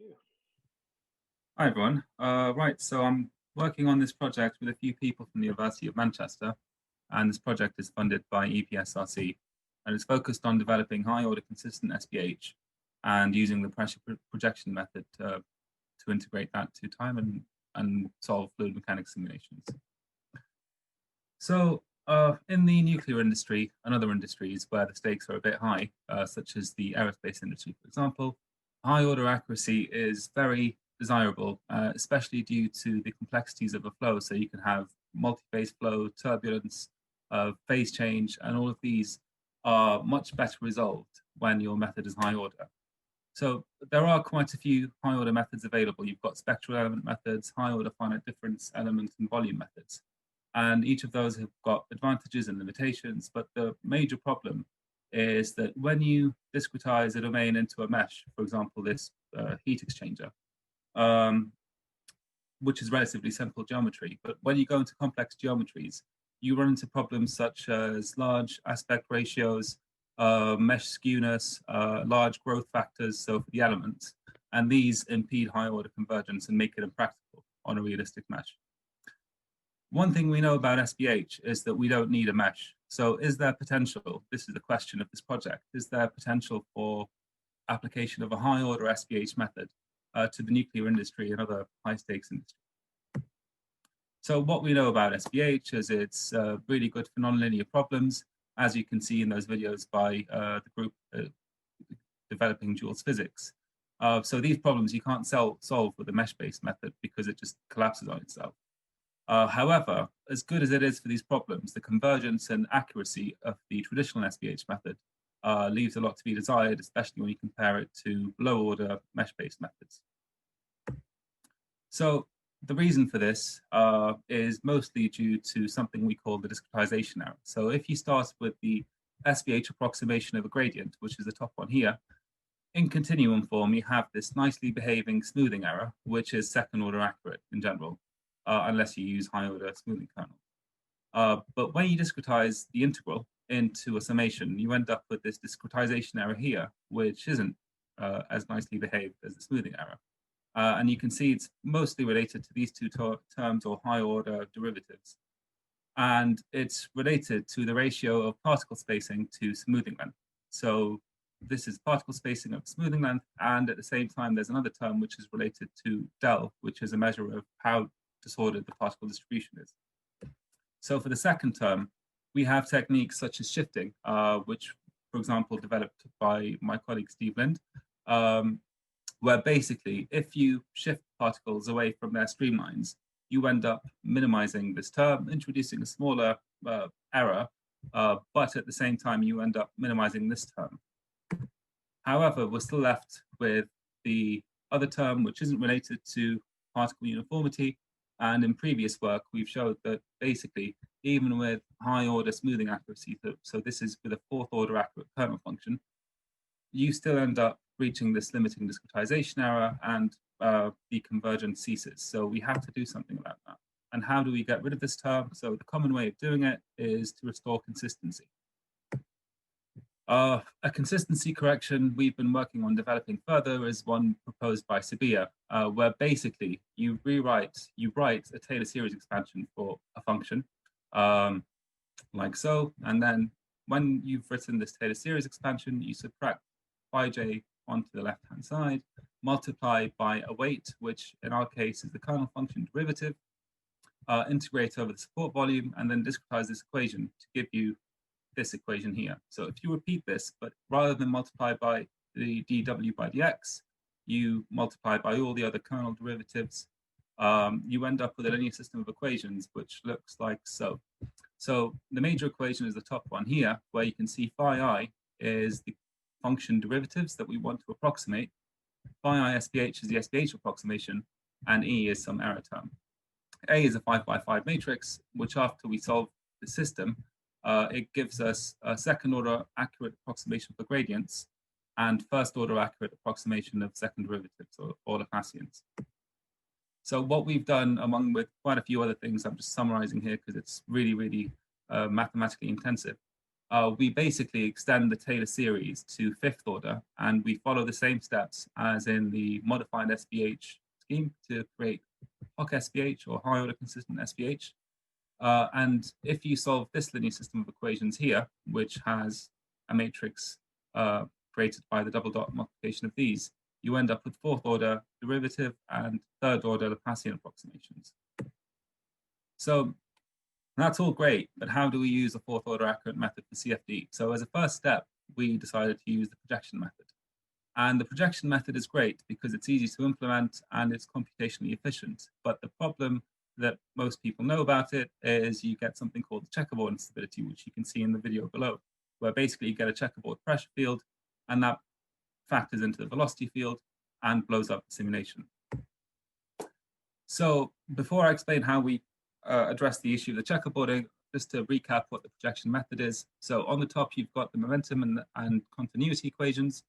you. Hi everyone. Right, so I'm working on this project with a few people from the University of Manchester, and this project is funded by EPSRC, and it's focused on developing high-order consistent SPH and using the pressure projection method to integrate that to time and solve fluid mechanics simulations. So in the nuclear industry and other industries where the stakes are a bit high, such as the aerospace industry, for example, high-order accuracy is very desirable, especially due to the complexities of a flow. So you can have multi-phase flow, turbulence, phase change, and all of these are much better resolved when your method is high order. So there are quite a few high order methods available. You've got spectral element methods, high order finite difference element, and volume methods. And each of those have got advantages and limitations, but the major problem is that when you discretize a domain into a mesh, for example, this heat exchanger, which is relatively simple geometry. But when you go into complex geometries, you run into problems such as large aspect ratios, mesh skewness, large growth factors, so for the elements, and these impede high order convergence and make it impractical on a realistic mesh. One thing we know about SPH is that we don't need a mesh. So is there potential, this is the question of this project, is there potential for application of a high order SPH method to the nuclear industry and other high stakes industries? So what we know about SPH is it's really good for nonlinear problems, as you can see in those videos by the group developing Joule's physics. So these problems you can't solve with a mesh-based method because it just collapses on itself. However, as good as it is for these problems, the convergence and accuracy of the traditional SPH method leaves a lot to be desired, especially when you compare it to low-order mesh-based methods. So the reason for this is mostly due to something we call the discretization error. So if you start with the SPH approximation of a gradient, which is the top one here, in continuum form, you have this nicely behaving smoothing error, which is second order accurate in general, unless you use high order smoothing kernel. But when you discretize the integral into a summation, you end up with this discretization error here, which isn't as nicely behaved as the smoothing error. And you can see it's mostly related to these two terms or high order derivatives. And it's related to the ratio of particle spacing to smoothing length. So this is particle spacing of smoothing length. And at the same time, there's another term which is related to del, which is a measure of how disordered the particle distribution is. So for the second term, we have techniques such as shifting, which, for example, developed by my colleague Steve Lind, where basically if you shift particles away from their streamlines, you end up minimizing this term, introducing a smaller error, but at the same time, you end up minimizing this term. However, we're still left with the other term, which isn't related to particle uniformity. And in previous work, we've showed that basically, even with high order smoothing accuracy, so this is with a fourth order accurate kernel function, you still end up reaching this limiting discretization error and the convergence ceases. So we have to do something about that. And how do we get rid of this term? So the common way of doing it is to restore consistency. A consistency correction we've been working on developing further is one proposed by Sabia, where basically you write a Taylor series expansion for a function, like so, and then when you've written this Taylor series expansion, you subtract phi onto the left-hand side, multiply by a weight, which in our case is the kernel function derivative, integrate over the support volume, and then discretize this equation to give you this equation here. So if you repeat this, but rather than multiply by the dw by dx, you multiply by all the other kernel derivatives, you end up with a linear system of equations, which looks like so. So the major equation is the top one here, where you can see phi I is the function derivatives that we want to approximate. Phi I SPH is the SPH approximation, and E is some error term. A is a 5x5 matrix, which after we solve the system, it gives us a second order accurate approximation for gradients and first order accurate approximation of second derivatives or Laplacians. So what we've done, among with quite a few other things, I'm just summarizing here because it's really, really mathematically intensive, we basically extend the Taylor series to fifth order, and we follow the same steps as in the modified SPH scheme to create Hock SPH or high order consistent SPH. And if you solve this linear system of equations here, which has a matrix created by the double dot multiplication of these, you end up with fourth order derivative and third order Laplacian approximations. So that's all great, but how do we use a fourth order accurate method for CFD? So as a first step, we decided to use the projection method. And the projection method is great because it's easy to implement and it's computationally efficient. But the problem that most people know about it is you get something called the checkerboard instability, which you can see in the video below, where basically you get a checkerboard pressure field and that factors into the velocity field and blows up the simulation. So before I explain how we address the issue of the checkerboarding, just to recap what the projection method is. So on the top, you've got the momentum and continuity equations.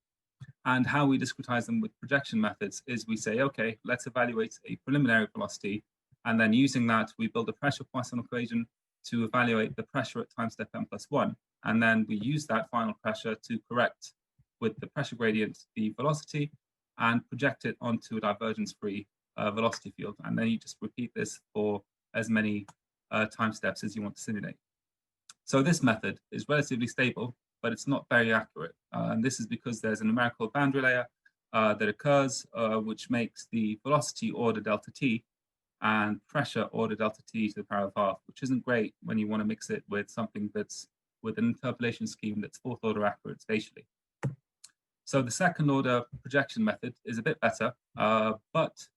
And how we discretize them with projection methods is we say, okay, let's evaluate a preliminary velocity. And then using that, we build a pressure Poisson equation to evaluate the pressure at time step n+1. And then we use that final pressure to correct with the pressure gradient the velocity and project it onto a divergence-free velocity field. And then you just repeat this for as many time steps as you want to simulate. So this method is relatively stable, but it's not very accurate. And this is because there's a numerical boundary layer that occurs, which makes the velocity order delta t and pressure order delta t to the power of half, which isn't great when you want to mix it with something that's with an interpolation scheme that's fourth order accurate spatially. So the second order projection method is a bit better, but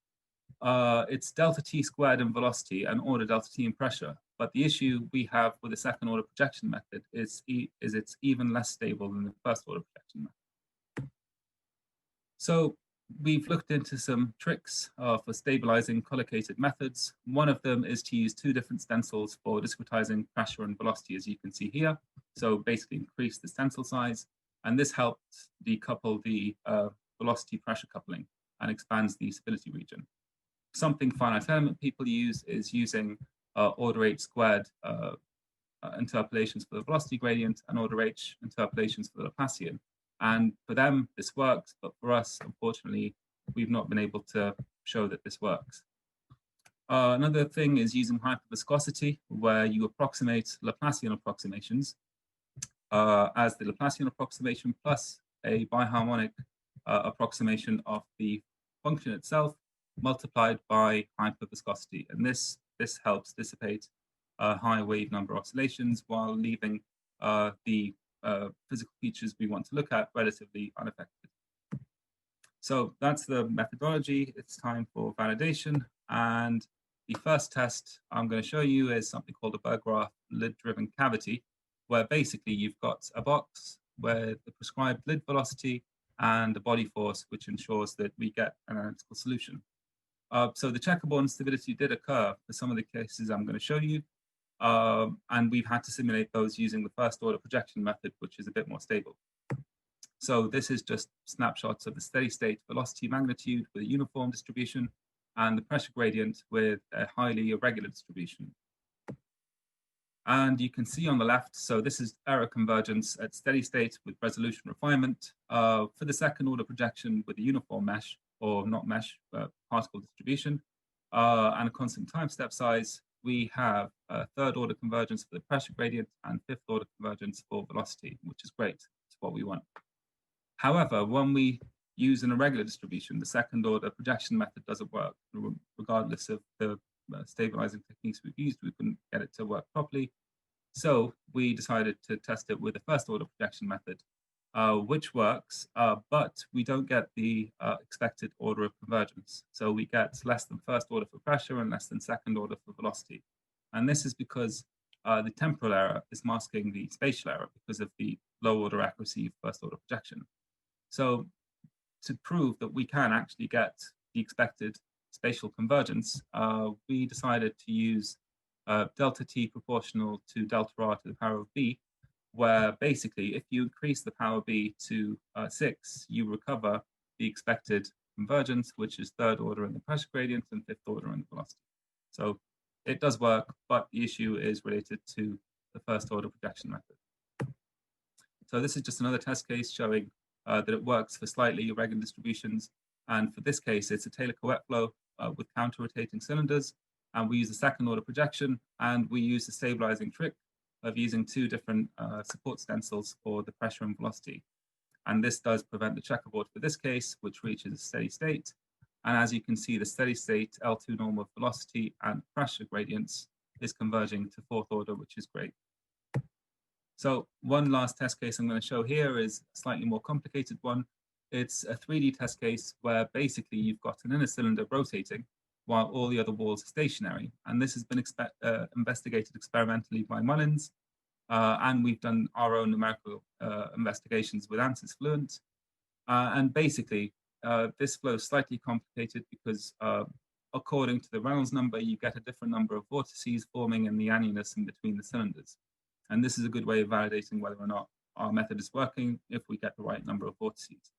it's delta t squared in velocity and order delta t in pressure. But the issue we have with the second order projection method is it's even less stable than the first order projection method. So we've looked into some tricks for stabilizing collocated methods. One of them is to use two different stencils for discretizing pressure and velocity, as you can see here. So basically increase the stencil size, and this helps decouple the velocity pressure coupling and expands the stability region. Something finite element people use is using order h squared interpolations for the velocity gradient and order h interpolations for the Laplacian. And for them, this works, but for us, unfortunately, we've not been able to show that this works. Another thing is using hyperviscosity, where you approximate Laplacian approximations as the Laplacian approximation plus a biharmonic approximation of the function itself multiplied by hyperviscosity. And this helps dissipate high wave number oscillations while leaving the physical features we want to look at relatively unaffected. So that's the methodology. It's time for validation. And the first test I'm going to show you is something called a Berggraf lid-driven cavity, where basically you've got a box where the prescribed lid velocity and the body force, which ensures that we get an analytical solution. So the checkerboard instability did occur for some of the cases I'm going to show you. And we've had to simulate those using the first order projection method, which is a bit more stable. So this is just snapshots of the steady state velocity magnitude with a uniform distribution and the pressure gradient with a highly irregular distribution. And you can see on the left, so this is error convergence at steady state with resolution refinement. For the second order projection with a uniform mesh, or not mesh, but particle distribution, and a constant time step size, we have third order convergence for the pressure gradient and fifth order convergence for velocity, which is great. It's what we want. However, when we use an irregular distribution, the second order projection method doesn't work. Regardless of the stabilizing techniques we've used, we couldn't get it to work properly. So we decided to test it with the first order projection method, which works, but we don't get the expected order of convergence. So we get less than first order for pressure and less than second order for velocity. And this is because the temporal error is masking the spatial error because of the low order accuracy of first order projection. So to prove that we can actually get the expected spatial convergence, we decided to use delta t proportional to delta r to the power of b, where basically if you increase the power b to 6, you recover the expected convergence, which is third order in the pressure gradient and fifth order in the velocity. So it does work, but the issue is related to the first order projection method. So this is just another test case showing that it works for slightly irregular distributions. And for this case, it's a Taylor-Coet flow with counter-rotating cylinders. And we use a second order projection, and we use the stabilizing trick of using two different support stencils for the pressure and velocity. And this does prevent the checkerboard for this case, which reaches a steady state. And as you can see, the steady state L2 normal velocity and pressure gradients is converging to fourth order, which is great. So one last test case I'm going to show here is a slightly more complicated one. It's a 3D test case where basically you've got an inner cylinder rotating while all the other walls are stationary. And this has been investigated experimentally by Mullins. And we've done our own numerical investigations with ANSYS Fluent. And basically, this flow is slightly complicated because according to the Reynolds number, you get a different number of vortices forming in the annulus in between the cylinders. And this is a good way of validating whether or not our method is working if we get the right number of vortices.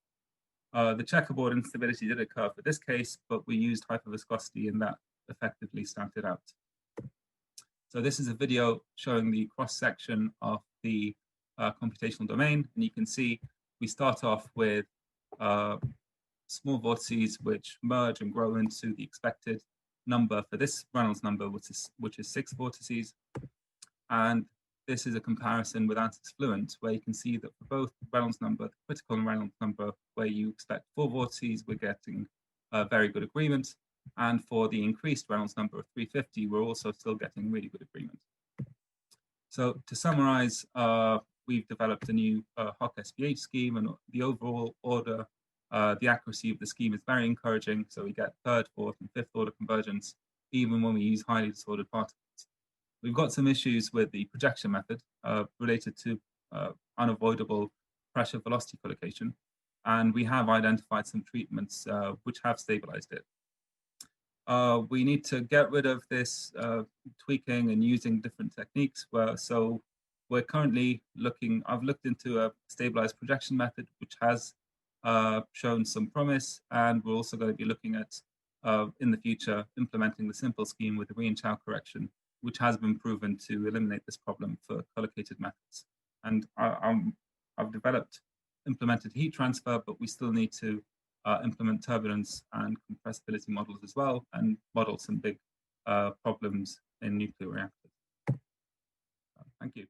The checkerboard instability did occur for this case, but we used hyperviscosity and that effectively stamped it out. So this is a video showing the cross-section of the computational domain. And you can see we start off with small vortices which merge and grow into the expected number for this Reynolds number, which is 6 vortices. And this is a comparison with ANSYS Fluent, where you can see that for both Reynolds number, the critical and Reynolds number, where you expect 4 vortices, we're getting a very good agreement. And for the increased Reynolds number of 350, we're also still getting really good agreement. So to summarize, we've developed a new Hock SPH scheme, and the overall order, the accuracy of the scheme is very encouraging. So we get third, fourth, and fifth order convergence, even when we use highly disordered particles. We've got some issues with the projection method related to unavoidable pressure velocity collocation. And we have identified some treatments which have stabilized it. We need to get rid of this tweaking and using different techniques. So we're currently looking, I've looked into a stabilized projection method, which has shown some promise. And we're also going to be looking at, in the future, implementing the simple scheme with the Ryan-Chow correction, which has been proven to eliminate this problem for collocated methods. And I've implemented heat transfer, but we still need to implement turbulence and compressibility models as well, and model some big problems in nuclear reactors. Thank you.